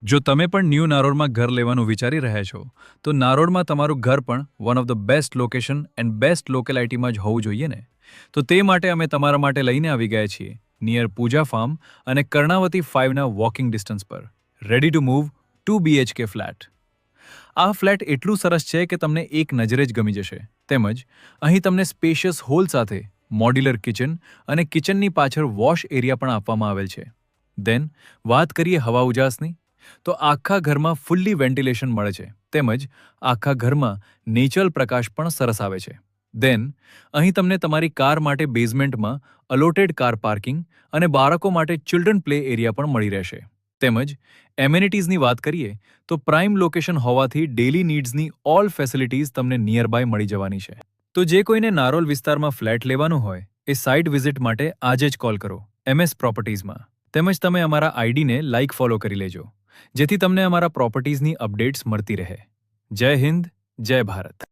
જો તમે પણ ન્યૂ નારોલમાં ઘર લેવાનું વિચારી રહ્યા છો, તો નારોલમાં તમારું ઘર પણ one of the best location and best લોકેલિટીમાં જ હોવું જોઈએ ને. તો તે માટે અમે તમારા માટે લઈને આવી ગયા છીએ નિયર પૂજા ફાર્મ અને કર્ણાવતી 5ના વોકિંગ ડિસ્ટન્સ પર. Ready to move 2 BHK flat. આ ફ્લેટ એટલું સરસ છે કે તમને એક નજરે જ ગમી જશે. તેમજ અહીં તમને સ્પેશિયસ હોલ સાથે મોડ્યુલર કિચન અને કિચનની પાછળ વોશ એરિયા પણ આપવામાં આવેલ છે. દેન વાત કરીએ હવા ઉજાસની, તો આખા ઘરમાં ફુલ્લી વેન્ટિલેશન મળે છે. તેમજ આખા ઘરમાં નેચરલ પ્રકાશ પણ સરસ આવે છે. દેન અહીં તમને તમારી કાર માટે બેઝમેન્ટમાં અલોટેડ કાર પાર્કિંગ અને બાળકો માટે ચિલ્ડ્રન પ્લે એરિયા પણ મળી રહેશે. તેમજ એમેનિટીઝની વાત કરીએ તો પ્રાઇમ લોકેશન હોવાથી ડેલી નીડ્સની ઓલ ફેસિલિટીઝ તમને નિયરબાય મળી જવાની છે. તો જે કોઈને નારોલ વિસ્તારમાં ફ્લેટ લેવાનું હોય એ સાઇટ વિઝિટ માટે આજે જ કોલ કરો MS પ્રોપર્ટીઝમાં. તેમજ તમે અમારા આઈડીને લાઇક ફોલો કરી લેજો, જેથી તમને અમારા પ્રોપર્ટીઝની અપડેટ્સ મળતી રહે. જય હિન્દ, જય ભારત.